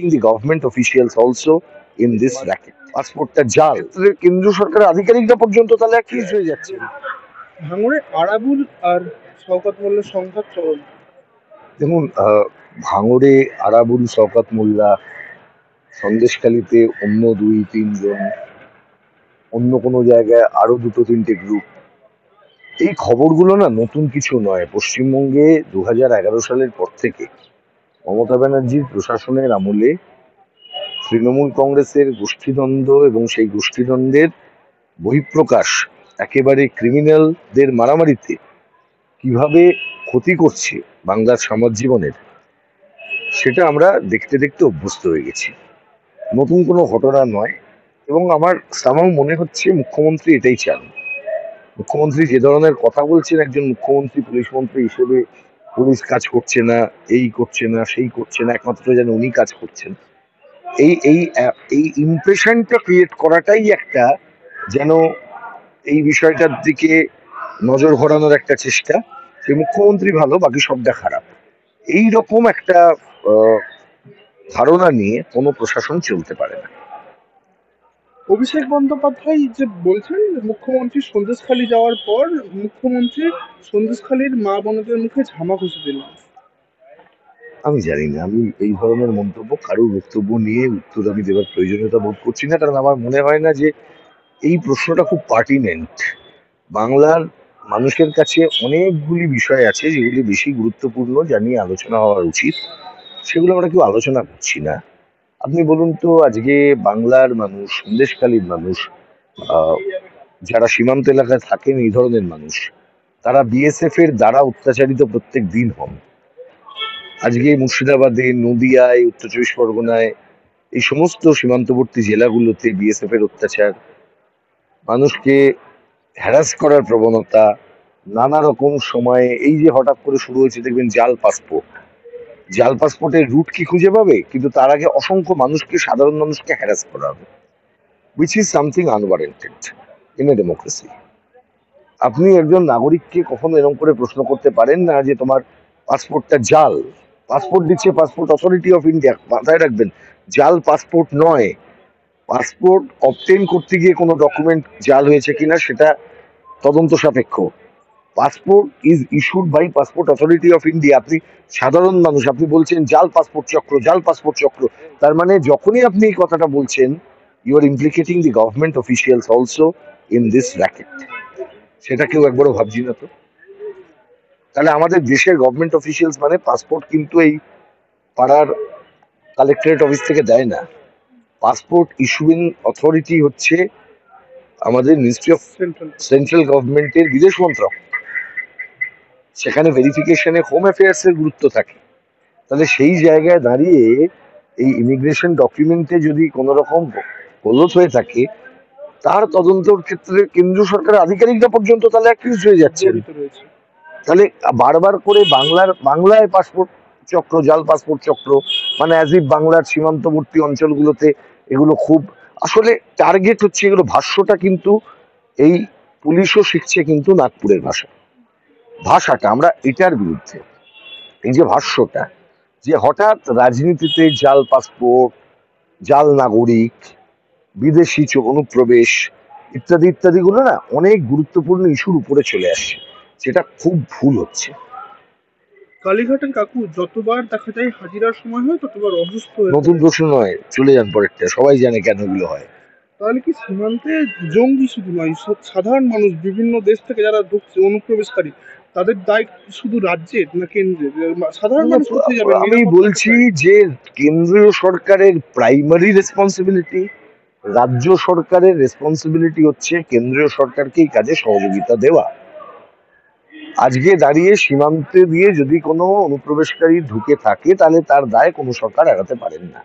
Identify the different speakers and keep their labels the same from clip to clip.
Speaker 1: the government officials also in this racket. পাসপোর্টটা জাল, কেন্দ্রীয় সরকারের আধিকারিকরা পর্যন্ত তাহলে অ্যাকিউজ হয়ে যাচ্ছেন।
Speaker 2: ভাঙড়ে আরাবুল আর শওকত মোল্লার সংঘাত চরম।
Speaker 1: দেখুন, ভাঙড়ে আরাবুল, শওকত মোল্লা, সন্দেশখালীতে অন্য 2-3 জন, অন্য কোনো জায়গায় আরো 2-3টে গ্রুপ। এই খবরগুলো না নতুন কিছু নয়। পশ্চিমবঙ্গে 2011 সালের পর থেকে মমতা ব্যানার্জির প্রশাসনের আমলে তৃণমূল কংগ্রেসের গোষ্ঠীদ্বন্দ্ব এবং সেই গোষ্ঠীদ্বন্দ্বের বহিঃপ্রকাশ একেবারে ক্রিমিনালদের মারামারিতে কিভাবে ক্ষতি করছে বাংলার সমাজ জীবনের, সেটা আমরা দেখতে দেখতে অভ্যস্ত হয়ে গেছি। নতুন কোনো ঘটনা নয়। এবং আমার সামাও মনে হচ্ছে মুখ্যমন্ত্রী এটাই চান। মুখ্যমন্ত্রী যে ধরনের কথা বলছেন, একজন মুখ্যমন্ত্রী পুলিশ মন্ত্রী হিসেবে, পুলিশ কাজ করছে না, এই করছে না, সেই করছে না, একমাত্র যেন উনি কাজ করছেন, এই এই এই ইমপ্রেশনটা ক্রিয়েট করাটাই একটা, যেন এই বিষয়টার দিকে নজর ঘোরানোর একটা চেষ্টা, যে মুখ্যমন্ত্রী ভালো, বাকি সবটা খারাপ। এই রকম একটা ধারণা নিয়ে কোনো প্রশাসন চলতে পারে না।
Speaker 2: অভিষেক বন্দ্যোপাধ্যায় যে বলছেন মুখ্যমন্ত্রী সন্দেশখালী যাওয়ার পর মুখ্যমন্ত্রী সন্দেশখালীর মা বোনদের মুখে ঝামা ঘষে দিলেন।
Speaker 1: আমি জানি না, আমি এই ধরনের মন্তব্য, কারোর বক্তব্য নিয়ে উত্তর আমি দেওয়ার প্রয়োজনীয়তা বোধ করছি না, কারণ আমার মনে হয় না যে এই প্রশ্নটা খুব পার্টিনেন্ট। বাংলার মানুষের কাছে অনেকগুলি বিষয় আছে যেগুলি বেশি গুরুত্বপূর্ণ, যা নিয়ে আলোচনা হওয়া উচিত, সেগুলো আমরা কেউ আলোচনা করছি না। আপনি বলুন তো, আজকে বাংলার মানুষ, সন্দেশখালীর মানুষ, যারা সীমান্ত এলাকায় থাকেন, এই ধরনের মানুষ, তারা বিএসএফ এর দ্বারা অত্যাচারিত প্রত্যেক দিন হন। আজকে মুর্শিদাবাদে, নদিয়ায়, উত্তর 24 পরগনায়, এই সমস্ত সীমান্তবর্তী জেলাগুলোতে বিএসএফ এর অত্যাচার, মানুষকে হ্যারাস করার প্রবণতা, নানা রকম সময়ে, এই যে হঠাৎ করে শুরু হয়েছে দেখবেন জাল পাসপোর্ট, জাল পাসপোর্টের রুট কি খুঁজে পাবে, কিন্তু তার আগে অসংখ্য মানুষকে, সাধারণ মানুষকে হ্যারাস করা হবে, which is something unwarranted in a democracy. আপনি একজন নাগরিককে কখনো এরকম করে প্রশ্ন করতে পারেন না যে তোমার পাসপোর্টটা জাল। পাসপোর্ট দিচ্ছে পাসপোর্ট অথরিটি অফ ইন্ডিয়া, মাথায় রাখবেন, জাল পাসপোর্ট নয়। পাসপোর্ট অবটেন করতে গিয়ে কোনো ডকুমেন্ট জাল হয়েছে কিনা সেটা তদন্ত সাপেক্ষ। Passport is issued by passport authority of India. আপনি সাধারণ মানুষ, আপনি বলছেন জাল পাসপোর্ট চক্র, জাল পাসপোর্ট চক্র, তার মানে যখনই আপনি এই কথাটা বলছেন, you are implicating the government officials also in this racket. সেটা কেউ একবারও ভাবছি না তো। তাহলে আমাদের দেশের গভর্নমেন্ট অফিসিয়ালস মানে পাসপোর্ট কিন্তু এই পাড়ার কালেক্টরেট অফিস থেকে দেয় না। পাসপোর্ট ইস্যুইং অথরিটি হচ্ছে আমাদের মিনিস্ট্রি অফ সেন্ট্রাল গভর্নমেন্টের বিদেশ মন্ত্রক। সেখানে ভেরিফিকেশনে হোম অ্যাফেয়ার্স এর গুরুত্ব থাকে। তাহলে সেই জায়গায় দাঁড়িয়ে এই ইমিগ্রেশন ডকুমেন্টে যদি কোনো রকম গলত হয়ে থাকে, তার তদন্তর ক্ষেত্রে কেন্দ্রীয় সরকারের আধিকারিকরা পর্যন্ত তাহলে অ্যাকিউজ হয়ে যাচ্ছেন। তাহলে বারবার করে বাংলায় পাসপোর্ট চক্র, জাল পাসপোর্ট চক্র, মানে অ্যাজ ইফ বাংলার সীমান্তবর্তী অঞ্চলগুলোতে এগুলো খুব, আসলে টার্গেট হচ্ছে এগুলো। ভাষ্যটা কিন্তু এই পুলিশও শিখছে কিন্তু নাগপুরের ভাষাটা আমরা এটার বিরুদ্ধে। এই যে ভাষ্যটা, যে হঠাৎ রাজনীতিতে জাল পাসপোর্ট, জাল নাগরিক, বিদেশি অনুপ্রবেশ ইত্যাদি ইত্যাদিগুলো না অনেক গুরুত্বপূর্ণ ইস্যুর উপরে চলে আসছে, যেটা খুব ভুল হচ্ছে।
Speaker 2: কালীঘাটের কাকু যতবার দেখা যায় হাজিরার সময় হয় ততবার অসুস্থ হয়ে
Speaker 1: নতুন প্রশ্ন নয়, চলে যান পরেরটা, সবাই জানে কেন এগুলো হয়।
Speaker 2: তাহলে কি সীমান্তে জঙ্গি শুধু নয়, সাধারণ মানুষ বিভিন্ন দেশ থেকে যারা ঢুকছে অনুপ্রবেশকারী, তাদের দায় শুধু রাজ্যের না কেন্দ্রের? সাধারণ মানুষ কোথায় যাবে?
Speaker 1: আমি বলছি যে কেন্দ্রীয় সরকারের প্রাইমারি রেসপন্সিবিলিটি, রাজ্য সরকারের রেসপন্সিবিলিটি হচ্ছে কেন্দ্রীয় সরকারকে এই কাজে সহযোগিতা দেওয়া। আজকে দাঁড়িয়ে সীমান্তে দিয়ে যদি কোনো অনুপ্রবেশকারী ঢুকে থাকে, তাহলে তার দায় কোনো সরকার এড়াতে পারেন না।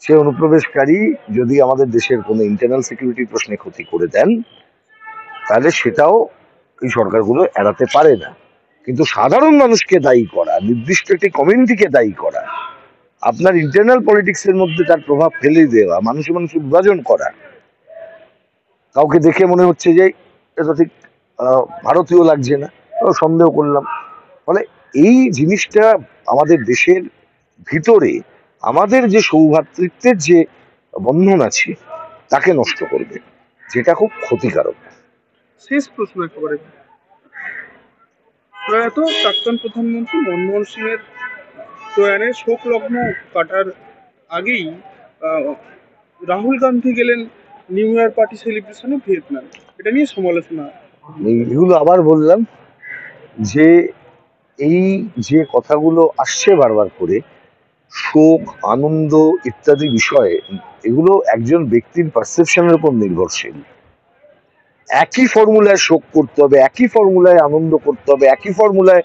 Speaker 1: সে অনুপ্রবেশকারী যদি আমাদের দেশের কোনো ইন্টারনাল সিকিউরিটি প্রশ্নে ক্ষতি করে দেন, তাহলে সেটাও এই সরকারগুলো এড়াতে পারে না। কিন্তু সাধারণ মানুষকে দায়ী করা, নির্দিষ্ট একটি কমিউনিটিকে দায়ী করা, আপনার ইন্টারনাল পলিটিক্সের মধ্যে তার প্রভাব ফেলে দেওয়া, মানুষে মানুষে বিভাজন করা, কাউকে দেখে মনে হচ্ছে যে এটা ঠিক ভারতীয় লাগছে না, সন্দেহ করলাম, ফলে এই জিনিসটা আমাদের দেশের ভিতরে আমাদের যে সৌভ্রাতৃত্বের যে বন্ধন আছে তাকে নষ্ট করবে, যেটা খুব ক্ষতিকারক।
Speaker 2: শেষ প্রশ্ন একেবারে, প্রয়াত প্রাক্তন প্রধানমন্ত্রী মনমোহন সিং এর প্রয়াণে শোক লগ্ন কাটার আগেই আহ, রাহুল গান্ধী গেলেন নিউ ইয়ার পার্টি সেলিব্রেশনে ভিয়েতনাম, এটা নিয়ে সমালোচনা।
Speaker 1: এগুলো আবার বললাম যে এই যে কথাগুলো আসছে বারবার করে, শোক, আনন্দ ইত্যাদি বিষয়ে, এগুলো একজন ব্যক্তির পারসেপশনের উপর নির্ভরশীল। একই ফর্মুলায় শোক করতে হবে, একই ফর্মুলায় আনন্দ করতে হবে, একই ফর্মুলায়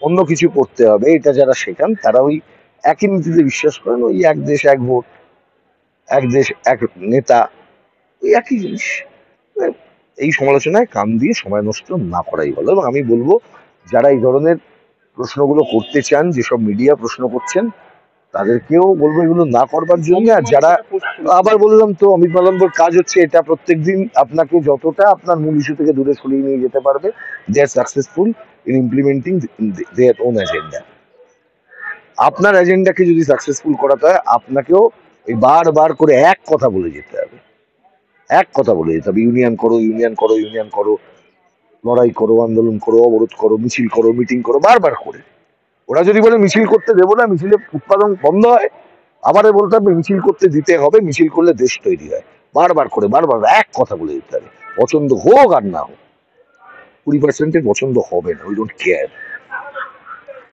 Speaker 1: অন্য কিছু করতে হবে, এটা যারা শেখান তারা ওই একই নীতিতে বিশ্বাস করেন, ওই এক দেশ এক ভোট, এক দেশ এক নেতা, ওই একই জিনিস। এই সমালোচনায় কান দিয়ে সময় নষ্ট না করাই ভালো। এবং আমি বলবো, যারা এই ধরনের প্রশ্নগুলো করতে চান, যেসব মিডিয়া প্রশ্ন করছেন, তাদেরকেও বলবো এগুলো না করবার জন্য।
Speaker 2: অমিত
Speaker 1: আর যারা,
Speaker 2: মালব্যরা পোস্ট করেছেন।
Speaker 1: আবার বললাম তো, অমিত মালব্যর কাজ হচ্ছে এটা, প্রত্যেকদিন আপনাকে যতটা আপনার মূল ইস্যু থেকে দূরে সরিয়ে নিয়ে যেতে পারবে, they are successful in implementing their own agenda. আপনার এজেন্ডাকে যদি সাকসেসফুল করাতে হয়, আপনাকেও এই বারবার করে এক কথা বলে যেতে হবে, এক কথা বলে যেতে হবে, ইউনিয়ন করো, ইউনিয়ন করো, ইউনিয়ন করো, লড়াই করো, আন্দোলন করো, অবরোধ করো, মিছিল করো, মিটিং করো, বারবার করে। ওরা যদি বলে মিছিল করতে দেবো না, মিছিলে উৎপাদন বন্ধ হয়, আবার বলতে হবে মিছিল করতে দিতে হবে, মিছিল করলে দেশ তৈরি হয়। বারবার করে, বারবার এক কথা বলে দিতে হবে, পছন্দ হোক আর না হোক। 20% পছন্দ হবে না, উই ডোন্ট কেয়ার।